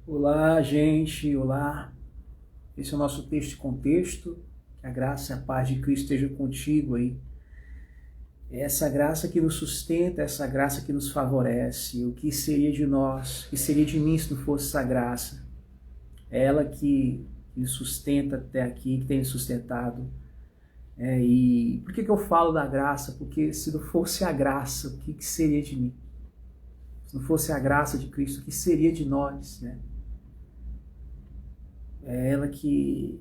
Olá, gente, olá. Esse é o nosso texto de contexto. Que a graça e a paz de Cristo esteja contigo aí. É essa graça que nos sustenta, essa graça que nos favorece. O que seria de nós, o que seria de mim se não fosse essa graça? É ela que me sustenta até aqui, que tem me sustentado. E por que eu falo da graça? Porque se não fosse a graça, o que seria de mim? Se não fosse a graça de Cristo, o que seria de nós, né? É ela que,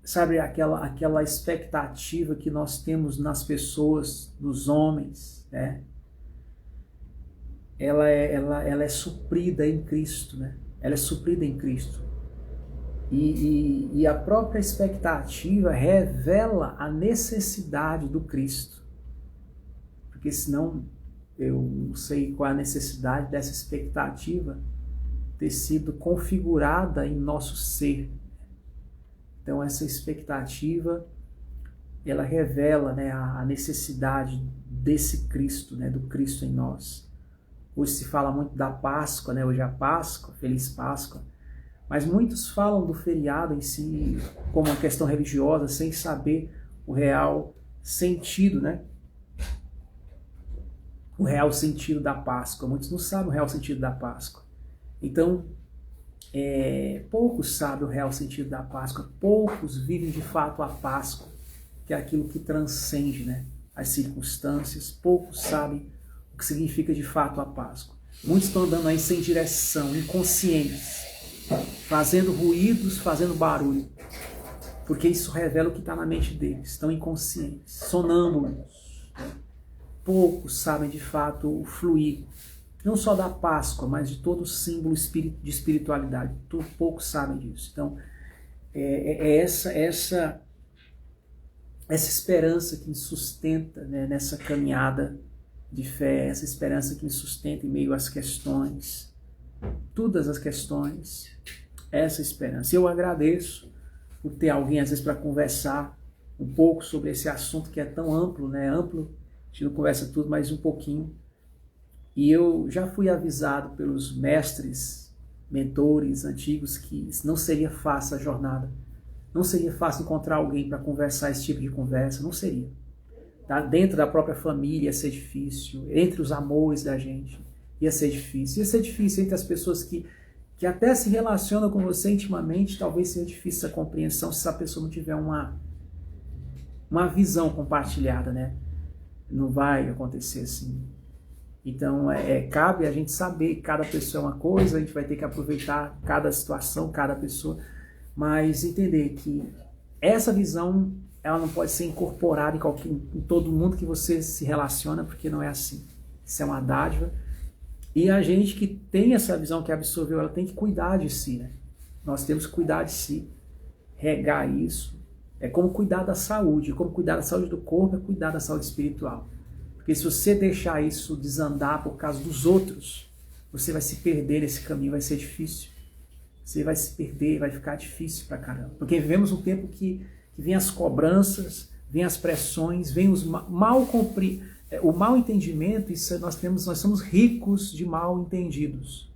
sabe, aquela expectativa que nós temos nas pessoas, nos homens, né? Ela é suprida em Cristo, né? Ela é suprida em Cristo. E a própria expectativa revela a necessidade do Cristo. Porque senão eu não sei qual é a necessidade dessa expectativa ter sido configurada em nosso ser. Então essa expectativa, ela revela, né, a necessidade desse Cristo, né, do Cristo em nós. Hoje se fala muito da Páscoa, né, hoje é a Páscoa, Feliz Páscoa, mas muitos falam do feriado em si como uma questão religiosa, sem saber o real sentido, né? O real sentido da Páscoa. Muitos não sabem o real sentido da Páscoa. Então, poucos sabem o real sentido da Páscoa, poucos vivem de fato a Páscoa, que é aquilo que transcende, né, as circunstâncias, poucos sabem o que significa de fato a Páscoa. Muitos estão andando aí sem direção, inconscientes, fazendo ruídos, fazendo barulho, porque isso revela o que está na mente deles, estão inconscientes, sonâmbulos. Poucos sabem de fato o fluir, não só da Páscoa, mas de todo o símbolo de espiritualidade. Poucos sabem disso. Então, essa esperança que me sustenta, né, nessa caminhada de fé, essa esperança que me sustenta em meio às questões, todas as questões, essa esperança. Eu agradeço por ter alguém, às vezes, para conversar um pouco sobre esse assunto que é tão amplo, né? Amplo, a gente não conversa tudo, mas um pouquinho. E eu já fui avisado pelos mestres, mentores antigos que não seria fácil a jornada. Não seria fácil encontrar alguém para conversar esse tipo de conversa, não seria. Tá? Dentro da própria família ia ser difícil, entre os amores da gente ia ser difícil. Ia ser difícil entre as pessoas que até se relacionam com você intimamente, talvez seja difícil essa compreensão se essa pessoa não tiver uma visão compartilhada, né? Não vai acontecer assim. Então, cabe a gente saber que cada pessoa é uma coisa, a gente vai ter que aproveitar cada situação, cada pessoa, mas entender que essa visão, ela não pode ser incorporada em todo mundo que você se relaciona, porque não é assim. Isso é uma dádiva. E a gente que tem essa visão, que absorveu, ela tem que cuidar de si, né? Nós temos que cuidar de si, regar isso. É como cuidar da saúde, como cuidar da saúde do corpo, é cuidar da saúde espiritual. Porque se você deixar isso desandar por causa dos outros, você vai se perder nesse caminho, vai ser difícil. Você vai se perder, vai ficar difícil pra caramba. Porque vivemos um tempo que vem as cobranças, vem as pressões, vem os o mal entendimento. Isso nós somos ricos de mal entendidos.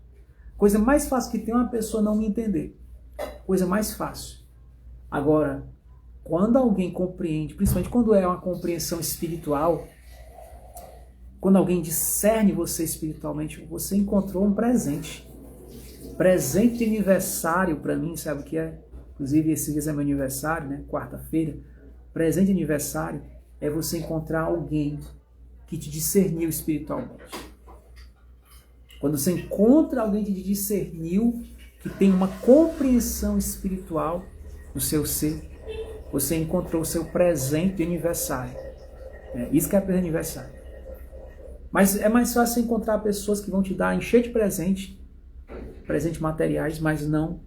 Coisa mais fácil que tem uma pessoa não me entender. Coisa mais fácil. Agora, quando alguém compreende, principalmente quando é uma compreensão espiritual, quando alguém discerne você espiritualmente, você encontrou um presente. Presente de aniversário para mim, sabe o que é? Inclusive, esse dia é meu aniversário, né? Quarta-feira. Presente de aniversário é você encontrar alguém que te discerniu espiritualmente. Quando você encontra alguém que te discerniu, que tem uma compreensão espiritual no seu ser, você encontrou o seu presente de aniversário. Isso que é presente de aniversário. Mas é mais fácil encontrar pessoas que vão te dar, encher de presentes materiais, mas não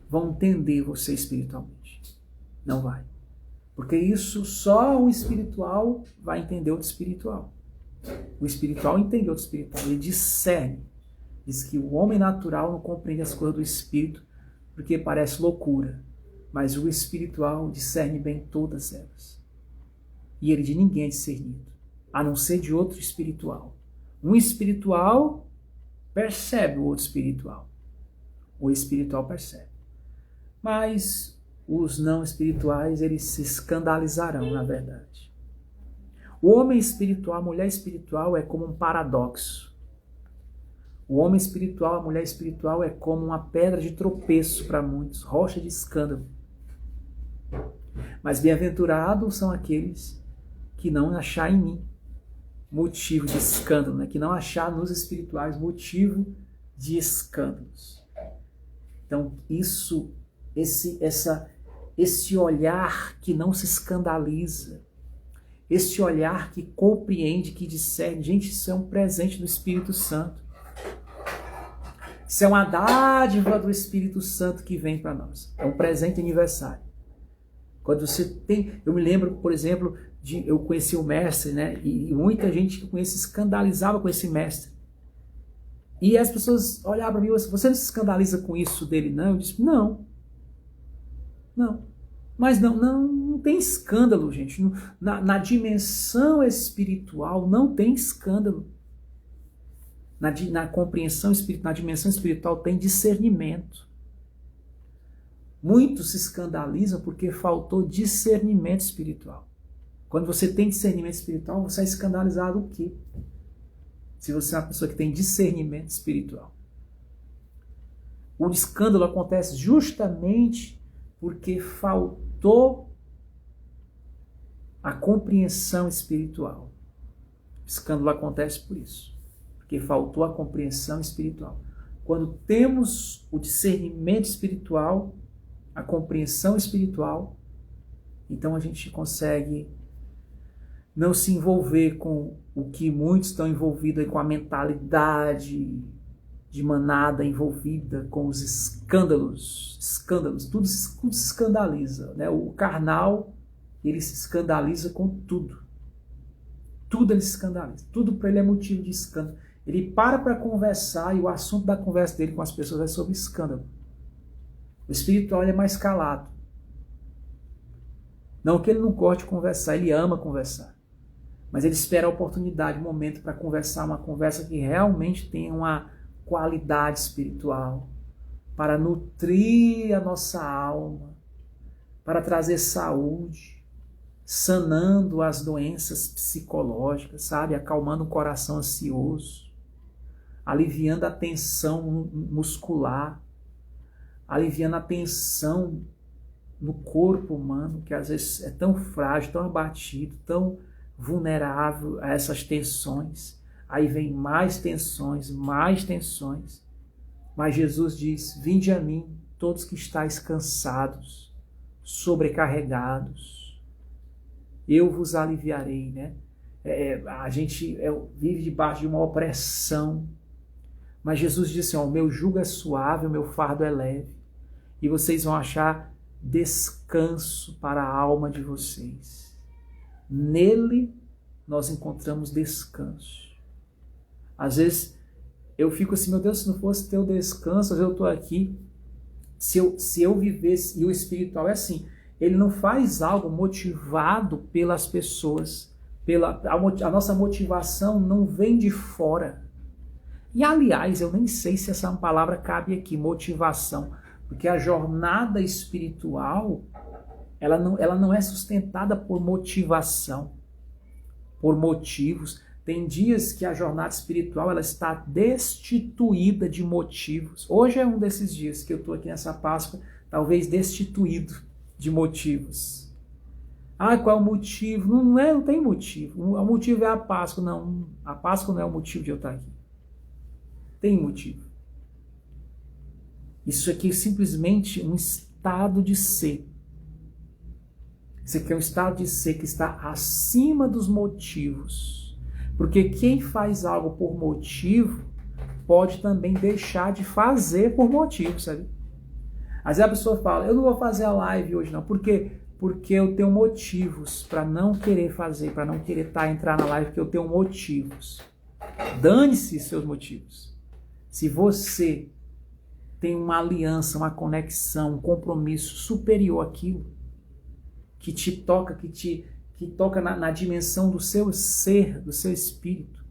vão entender você espiritualmente. Não vai. Porque isso só o espiritual vai entender outro espiritual. O espiritual entende outro espiritual. Ele discerne. Diz que o homem natural não compreende as coisas do espírito porque parece loucura. Mas o espiritual discerne bem todas elas. E ele de ninguém é discernido, a não ser de outro espiritual. Um espiritual percebe o outro espiritual. O espiritual percebe. Mas os não espirituais, eles se escandalizarão, na verdade. O homem espiritual, a mulher espiritual é como um paradoxo. O homem espiritual, a mulher espiritual é como uma pedra de tropeço para muitos, rocha de escândalo. Mas bem-aventurados são aqueles que não achar em mim motivo de escândalo, né? Que não achar nos espirituais motivo de escândalos. Então, esse olhar que não se escandaliza, esse olhar que compreende, que discerne, gente, isso é um presente do Espírito Santo. Isso é uma dádiva do Espírito Santo que vem para nós. É um presente de aniversário. Quando você tem... Eu me lembro, por exemplo, eu conheci o mestre, né? E muita gente que eu conheço escandalizava com esse mestre. E as pessoas olhavam para mim e falavam, você não se escandaliza com isso dele, não? Eu disse, não. Mas não tem escândalo, gente. Na dimensão espiritual não tem escândalo. Na compreensão espiritual, na dimensão espiritual tem discernimento. Muitos se escandalizam porque faltou discernimento espiritual. Quando você tem discernimento espiritual, você é escandalizado o quê? Se você é uma pessoa que tem discernimento espiritual. O escândalo acontece justamente porque faltou a compreensão espiritual. O escândalo acontece por isso. Porque faltou a compreensão espiritual. Quando temos o discernimento espiritual, a compreensão espiritual, então a gente consegue não se envolver com o que muitos estão envolvidos aí, com a mentalidade de manada envolvida, com os escândalos, tudo se escandaliza, né? O carnal, ele se escandaliza com tudo. Tudo ele se escandaliza, tudo para ele é motivo de escândalo. Ele para conversar e o assunto da conversa dele com as pessoas é sobre escândalo. O espiritual ele é mais calado. Não que ele não goste de conversar, ele ama conversar. Mas ele espera a oportunidade, o momento para conversar, uma conversa que realmente tenha uma qualidade espiritual, para nutrir a nossa alma, para trazer saúde, sanando as doenças psicológicas, sabe? Acalmando o coração ansioso, aliviando a tensão muscular, aliviando a tensão no corpo humano, que às vezes é tão frágil, tão abatido, tão vulnerável a essas tensões. Aí vem mais tensões. Mas Jesus diz, vinde a mim, todos que estáis cansados, sobrecarregados, eu vos aliviarei, né? A gente vive debaixo de uma opressão, mas Jesus disse, o meu jugo é suave, o meu fardo é leve, e vocês vão achar descanso para a alma de vocês. Nele nós encontramos descanso. Às vezes eu fico assim, meu Deus, se não fosse ter o descanso, às vezes eu estou aqui, se eu vivesse, e o espiritual é assim, ele não faz algo motivado pelas pessoas, a nossa motivação não vem de fora. E aliás, eu nem sei se essa palavra cabe aqui, motivação, porque a jornada espiritual, ela não é sustentada por motivação, por motivos. Tem dias que a jornada espiritual ela está destituída de motivos. Hoje é um desses dias que eu estou aqui nessa Páscoa, talvez destituído de motivos. Qual é o motivo? Não tem motivo. O motivo é a Páscoa. Não, a Páscoa não é o motivo de eu estar aqui. Tem motivo. Isso aqui é simplesmente um estado de ser. Isso aqui é um estado de ser que está acima dos motivos. Porque quem faz algo por motivo pode também deixar de fazer por motivo, sabe? Às vezes a pessoa fala, eu não vou fazer a live hoje não. Por quê? Porque eu tenho motivos para não querer fazer, para não querer entrar na live, porque eu tenho motivos. Dane-se seus motivos. Se você tem uma aliança, uma conexão, um compromisso superior àquilo, que te toca, que toca na dimensão do seu ser, do seu espírito,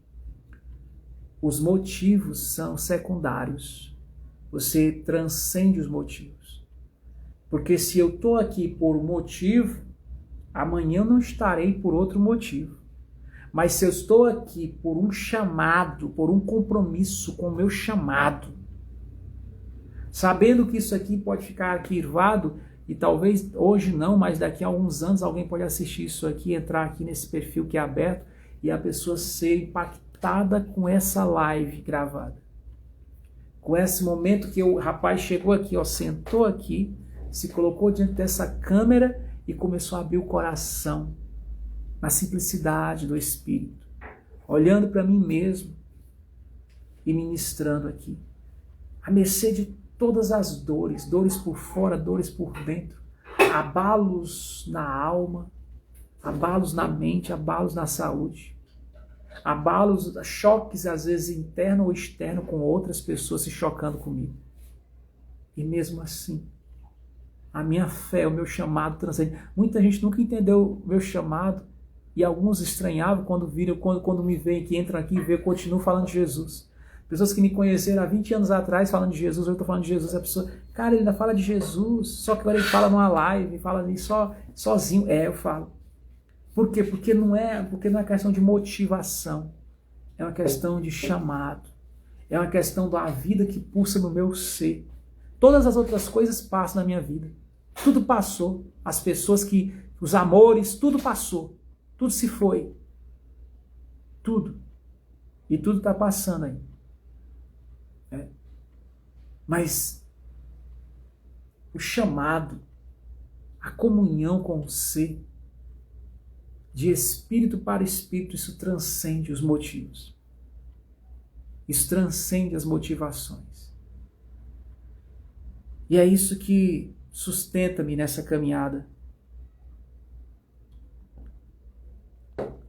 os motivos são secundários. Você transcende os motivos. Porque se eu estou aqui por um motivo, amanhã eu não estarei por outro motivo. Mas se eu estou aqui por um chamado, por um compromisso com o meu chamado, sabendo que isso aqui pode ficar arquivado, e talvez hoje não, mas daqui a alguns anos alguém pode assistir isso aqui, entrar aqui nesse perfil que é aberto, e a pessoa ser impactada com essa live gravada. Com esse momento que o rapaz chegou aqui, ó, sentou aqui, se colocou diante dessa câmera e começou a abrir o coração na simplicidade do Espírito, olhando para mim mesmo e ministrando aqui, à mercê de todas as dores, dores por fora, dores por dentro, abalos na alma, abalos na mente, abalos na saúde, abalos, choques às vezes interno ou externo com outras pessoas se chocando comigo. E mesmo assim, a minha fé, o meu chamado transcende. Muita gente nunca entendeu o meu chamado e alguns estranhavam quando viram, quando me veem, que entram aqui e veem, eu continuo falando de Jesus. Pessoas que me conheceram há 20 anos atrás falando de Jesus, eu estou falando de Jesus. A pessoa, cara, ele ainda fala de Jesus, só que agora ele fala numa live, fala ali sozinho. Eu falo. Por quê? Porque não é questão de motivação, é uma questão de chamado, é uma questão da vida que pulsa no meu ser. Todas as outras coisas passam na minha vida. Tudo passou. As pessoas os amores, tudo passou. Tudo se foi. Tudo. E tudo está passando aí. Mas o chamado, a comunhão com o ser, de espírito para espírito, isso transcende os motivos. Isso transcende as motivações. E é isso que sustenta-me nessa caminhada.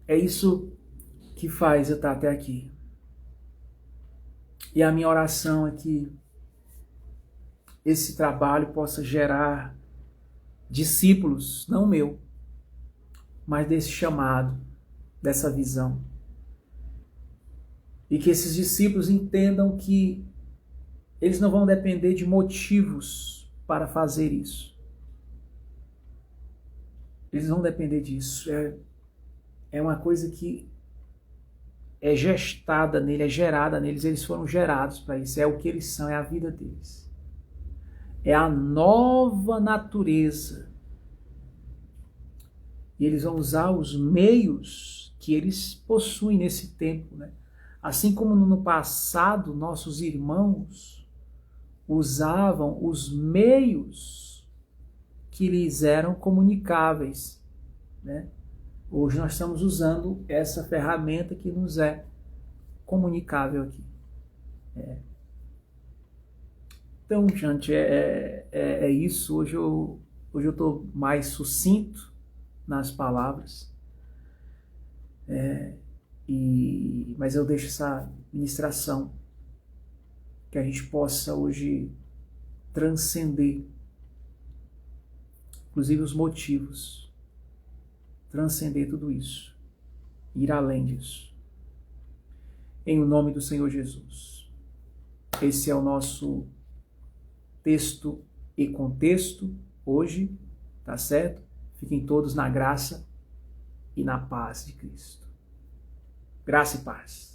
É isso que faz eu estar até aqui. E a minha oração é que esse trabalho possa gerar discípulos, não meu, mas desse chamado, dessa visão. E que esses discípulos entendam que eles não vão depender de motivos para fazer isso. Eles vão depender disso. É uma coisa que é gestada nele, é gerada neles. Eles foram gerados para isso. É o que eles são, é a vida deles. É a nova natureza. E eles vão usar os meios que eles possuem nesse tempo, né? Assim como no passado nossos irmãos usavam os meios que lhes eram comunicáveis, né? Hoje nós estamos usando essa ferramenta que nos é comunicável aqui. Então, gente, é isso. Hoje eu estou mais sucinto nas palavras, mas eu deixo essa ministração que a gente possa hoje transcender, inclusive os motivos, transcender tudo isso, ir além disso. Em o nome do Senhor Jesus. Esse é o nosso texto e contexto hoje, tá certo? Fiquem todos na graça e na paz de Cristo. Graça e paz.